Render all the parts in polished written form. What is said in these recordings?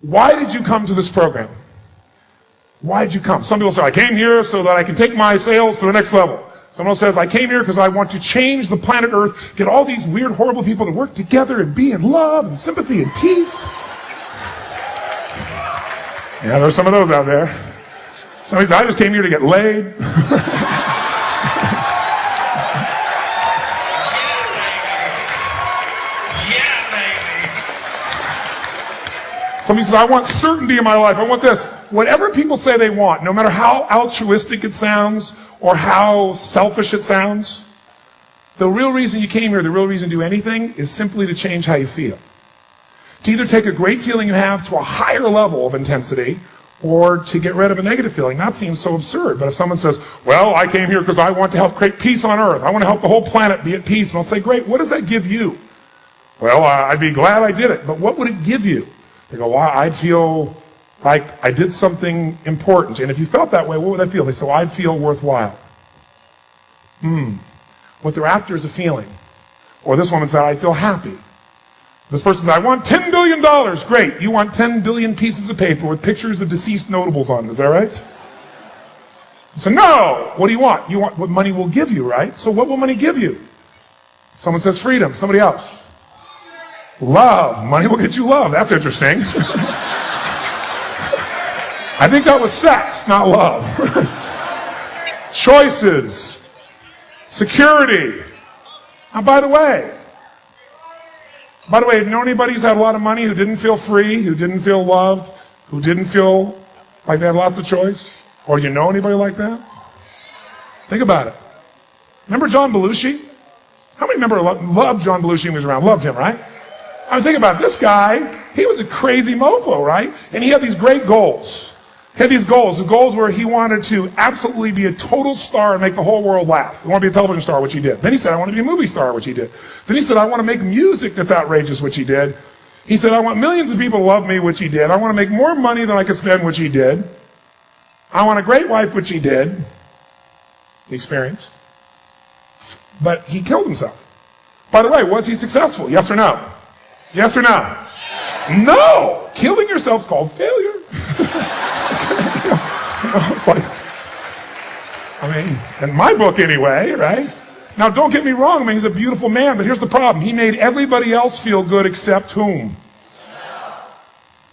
Why did you come to this program? Why did you come? Some people say, I came here so that I can take my sales to the next level. Someone else says, I came here because I want to change the planet Earth, get all these weird, horrible people to work together and be in love and sympathy and peace. Yeah, there's some of those out there. Somebody says, I just came here to get laid. Somebody says, I want certainty in my life. I want this. Whatever people say they want, no matter how altruistic it sounds or how selfish it sounds, the real reason you came here, the real reason to do anything is simply to change how you feel. To either take a great feeling you have to a higher level of intensity or to get rid of a negative feeling. That seems so absurd. But if someone says, well, I came here because I want to help create peace on earth. I want to help the whole planet be at peace. And I'll say, great, what does that give you? Well, I'd be glad I did it. But what would it give you? They go, well, I'd feel like I did something important. And if you felt that way, what would that feel? They say, well, I'd feel worthwhile. What they're after is a feeling. Or this woman said, I feel happy. This person says, I want $10 billion. Great. You want 10 billion pieces of paper with pictures of deceased notables on them. Is that right? So no. What do you want? You want what money will give you, right? So what will money give you? Someone says freedom. Somebody else. Love. Money will get you love. That's interesting. I think that was sex, not love. Choices. Security. And by the way, have you known anybody who's had a lot of money who didn't feel free, who didn't feel loved, who didn't feel like they had lots of choice? Or do you know anybody like that? Think about it. Remember John Belushi? How many remember loved John Belushi when he was around? Loved him, right? I mean, think about it. This guy, he was a crazy mofo, right? And he had these great goals. He had these goals. The goals were he wanted to absolutely be a total star and make the whole world laugh. He wanted to be a television star, which he did. Then he said, I want to be a movie star, which he did. Then he said, I want to make music that's outrageous, which he did. He said, I want millions of people to love me, which he did. I want to make more money than I could spend, which he did. I want a great wife, which he did. He experienced. But he killed himself. By the way, was he successful? Yes or no? Yes or no? No! Killing yourself's called failure. It's like, in my book anyway, right? Now, don't get me wrong. He's a beautiful man, but here's the problem. He made everybody else feel good except whom?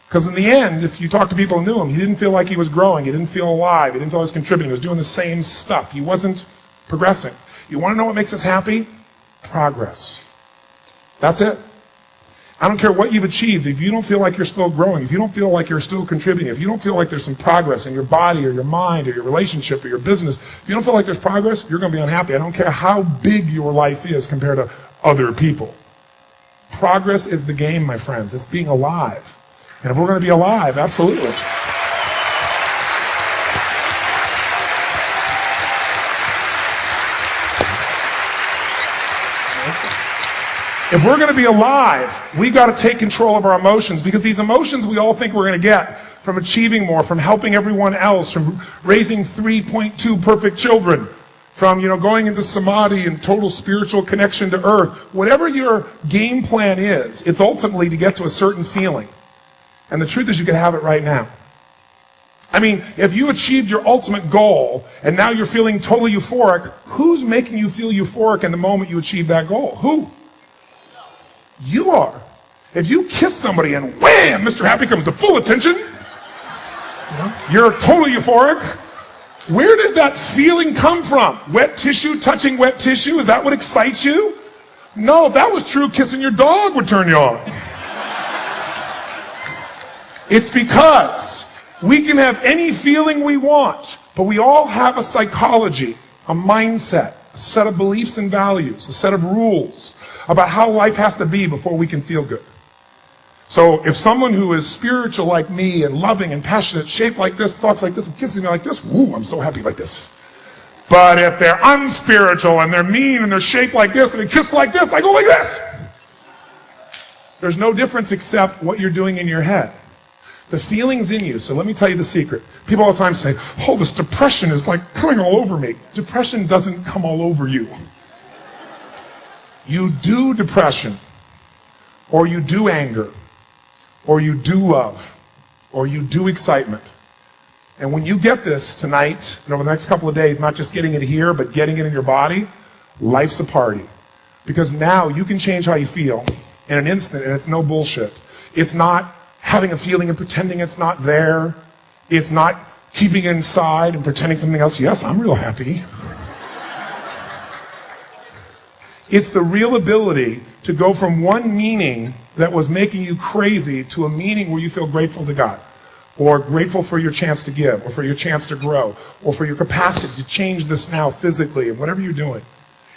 Because in the end, if you talk to people who knew him, he didn't feel like he was growing. He didn't feel alive. He didn't feel he was contributing. He was doing the same stuff. He wasn't progressing. You want to know what makes us happy? Progress. That's it. I don't care what you've achieved. If you don't feel like you're still growing, if you don't feel like you're still contributing, if you don't feel like there's some progress in your body or your mind or your relationship or your business, if you don't feel like there's progress, you're going to be unhappy. I don't care how big your life is compared to other people. Progress is the game, my friends. It's being alive. And if we're going to be alive, absolutely. If we're going to be alive, we got to take control of our emotions, because these emotions we all think we're going to get from achieving more, from helping everyone else, from raising 3.2 perfect children, from going into samadhi and total spiritual connection to earth. Whatever your game plan is, it's ultimately to get to a certain feeling. And the truth is you can have it right now. If you achieved your ultimate goal and now you're feeling totally euphoric, who's making you feel euphoric in the moment you achieve that goal? Who? You are. If you kiss somebody and wham, Mr. Happy comes to full attention, you're totally euphoric. Where does that feeling come from? Wet tissue, touching wet tissue? Is that what excites you? No, if that was true, kissing your dog would turn you on. It's because we can have any feeling we want, but we all have a psychology, a mindset, a set of beliefs and values, a set of rules about how life has to be before we can feel good. So if someone who is spiritual like me and loving and passionate, shaped like this, thoughts like this, and kissing me like this, woo, I'm so happy like this. But if they're unspiritual and they're mean and they're shaped like this and they kiss like this, I go like this. There's no difference except what you're doing in your head. The feeling's in you. So let me tell you the secret. People all the time say, oh, this depression is like coming all over me. Depression doesn't come all over you. You do depression, or you do anger, or you do love, or you do excitement. And when you get this tonight and over the next couple of days, not just getting it here, but getting it in your body, life's a party. Because now you can change how you feel in an instant, and it's no bullshit. It's not having a feeling and pretending it's not there. It's not keeping it inside and pretending something else. Yes, I'm real happy. It's the real ability to go from one meaning that was making you crazy to a meaning where you feel grateful to God, or grateful for your chance to give, or for your chance to grow, or for your capacity to change this now physically, and whatever you're doing.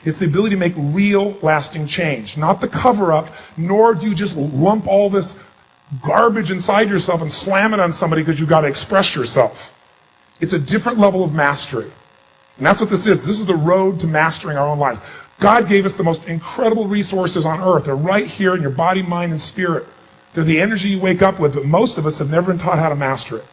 It's the ability to make real, lasting change, not the cover-up, nor do you just lump all this garbage inside yourself and slam it on somebody because you got to express yourself. It's a different level of mastery. And that's what this is. This is the road to mastering our own lives. God gave us the most incredible resources on earth. They're right here in your body, mind, and spirit. They're the energy you wake up with, but most of us have never been taught how to master it.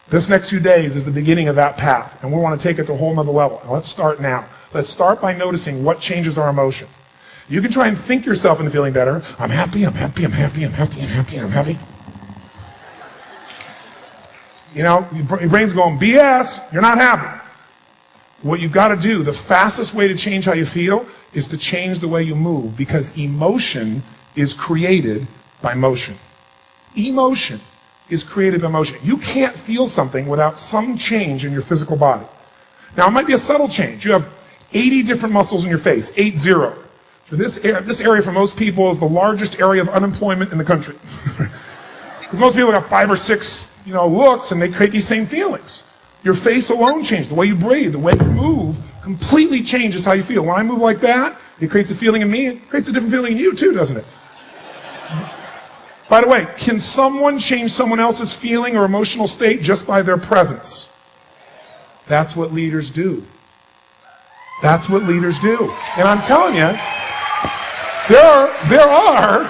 This next few days is the beginning of that path, and we want to take it to a whole nother level. And let's start now. Let's start by noticing what changes our emotion. You can try and think yourself into feeling better. I'm happy, I'm happy, I'm happy, I'm happy, I'm happy, I'm happy. You know, your brain's going, BS, you're not happy. What you've got to do, the fastest way to change how you feel is to change the way you move, because emotion is created by motion. Emotion is created by motion. You can't feel something without some change in your physical body. Now, it might be a subtle change. You have 80 different muscles in your face, 80. For this area for most people is the largest area of unemployment in the country. Because most people got 5 or 6, looks, and they create these same feelings. Your face alone changes. The way you breathe, the way you move completely changes how you feel. When I move like that, it creates a feeling in me. It creates a different feeling in you too, doesn't it? By the way, can someone change someone else's feeling or emotional state just by their presence? That's what leaders do. That's what leaders do. And I'm telling you, there are,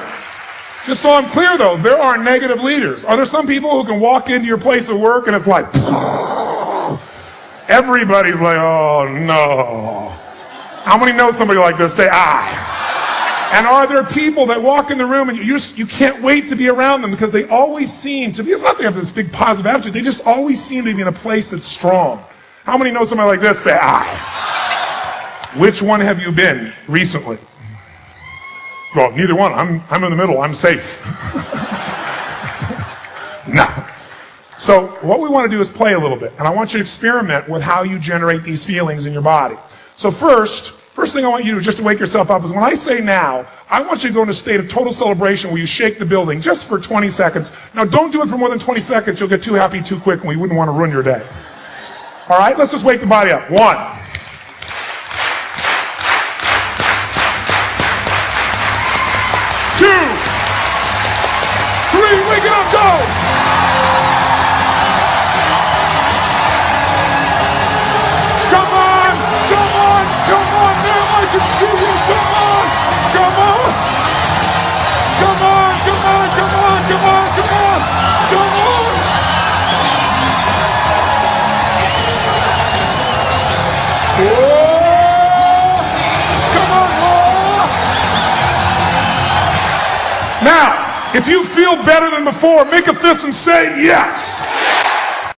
just so I'm clear though, there are negative leaders. Are there some people who can walk into your place of work and it's like, everybody's like, oh no. How many know somebody like this? Say, ah. And are there people that walk in the room and you can't wait to be around them because they always seem to be, it's not that they have this big positive attitude, they just always seem to be in a place that's strong. How many know somebody like this? Say, ah. Which one have you been recently? Well, neither one. I'm in the middle. I'm safe. No. So what we want to do is play a little bit. And I want you to experiment with how you generate these feelings in your body. So first thing I want you to do just to wake yourself up is when I say now, I want you to go in a state of total celebration where you shake the building just for 20 seconds. Now don't do it for more than 20 seconds. You'll get too happy too quick and we wouldn't want to ruin your day. All right, let's just wake the body up. 1. 2, 3, wake it up, go! Come on, now I can see you, come on! Whoa! Come on, more! Now, if you feel better than before, make a fist and say yes.